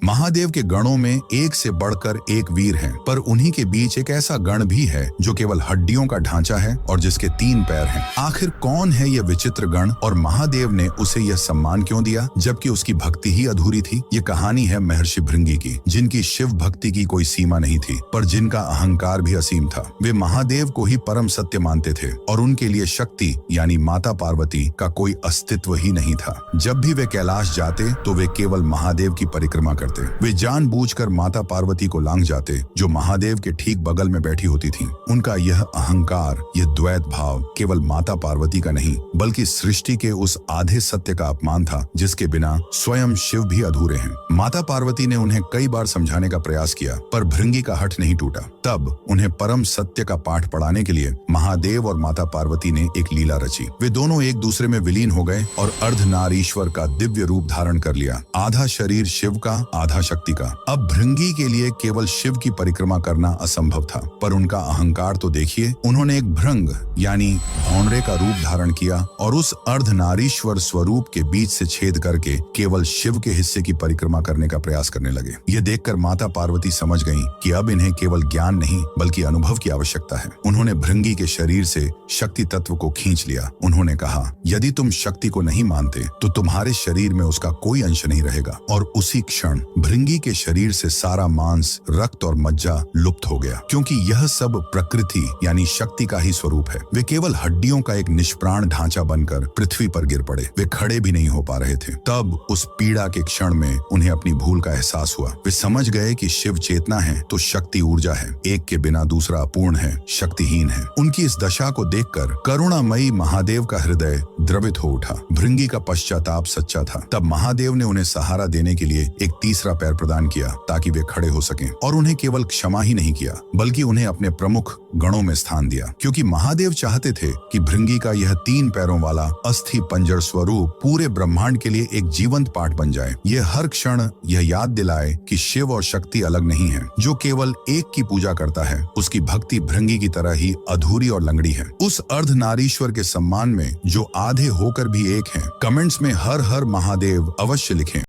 महादेव के गणों में एक से बढ़कर एक वीर हैं, पर उन्हीं के बीच एक ऐसा गण भी है जो केवल हड्डियों का ढांचा है और जिसके 3 पैर हैं। आखिर कौन है यह विचित्र गण और महादेव ने उसे यह सम्मान क्यों दिया जबकि उसकी भक्ति ही अधूरी थी? ये कहानी है महर्षि भृंगी की, जिनकी शिव भक्ति की कोई सीमा नहीं थी, पर जिनका अहंकार भी असीम था। वे महादेव को ही परम सत्य मानते थे और उनके लिए शक्ति यानी माता पार्वती का कोई अस्तित्व ही नहीं था। जब भी वे कैलाश जाते तो वे केवल महादेव की परिक्रमा करते। वे जानबूझकर माता पार्वती को लांघ जाते, जो महादेव के ठीक बगल में बैठी होती थीं। उनका यह अहंकार, यह द्वैत भाव केवल माता पार्वती का नहीं बल्कि सृष्टि के उस आधे सत्य का अपमान था जिसके बिना स्वयं शिव भी अधूरे हैं। माता पार्वती ने उन्हें कई बार समझाने का प्रयास किया, पर भृंगी का हठ नहीं टूटा। तब उन्हें परम सत्य का पाठ पढ़ाने के लिए महादेव और माता पार्वती ने एक लीला रची। वे दोनों एक दूसरे में विलीन हो गए और अर्धनारीश्वर का दिव्य रूप धारण कर लिया, आधा शरीर शिव का, आधा शक्ति का। अब भृंगी के लिए केवल शिव की परिक्रमा करना असंभव था, पर उनका अहंकार तो देखिए। उन्होंने एक भृंग यानी भौंडरे का रूप धारण किया और उस अर्धनारीश्वर स्वरूप के बीच से छेद करके केवल शिव के हिस्से की परिक्रमा करने का प्रयास करने लगे। ये देखकर माता पार्वती समझ गईं कि अब इन्हें केवल ज्ञान नहीं बल्कि अनुभव की आवश्यकता है। उन्होंने भृंगी के शरीर से शक्ति तत्व को खींच लिया। उन्होंने कहा, यदि तुम शक्ति को नहीं मानते तो तुम्हारे शरीर में उसका कोई अंश नहीं रहेगा। और उसी क्षण भृंगी के शरीर से सारा मांस, रक्त और मज्जा लुप्त हो गया, क्योंकि यह सब प्रकृति यानी शक्ति का ही स्वरूप है। वे केवल हड्डियों का एक निष्प्राण ढांचा बनकर पृथ्वी पर गिर पड़े। वे खड़े भी नहीं हो पा रहे थे। तब उस पीड़ा के क्षण में उन्हें अपनी भूल का एहसास हुआ। वे समझ गए कि शिव चेतना है तो शक्ति ऊर्जा है, एक के बिना दूसरा अपूर्ण है, शक्तिहीन है। उनकी इस दशा को देखकर करुणामयी महादेव का हृदय द्रवित हो उठा। भृंगी का पश्चाताप सच्चा था। तब महादेव ने उन्हें सहारा देने के लिए एक तीसरा पैर प्रदान किया ताकि वे खड़े हो सकें, और उन्हें केवल क्षमा ही नहीं किया बल्कि उन्हें अपने प्रमुख गणों में स्थान दिया, क्योंकि महादेव चाहते थे कि भृंगी का यह 3 पैरों वाला अस्थि पंजर स्वरूप पूरे ब्रह्मांड के लिए एक जीवंत पाठ बन जाए। यह हर क्षण यह याद दिलाए कि शिव और शक्ति अलग नहीं है। जो केवल एक की पूजा करता है उसकी भक्ति भृंगी की तरह ही अधूरी और लंगड़ी है। उस अर्धनारीश्वर के सम्मान में जो आधे होकर भी एक हैं, कमेंट्स में हर हर महादेव अवश्य लिखें।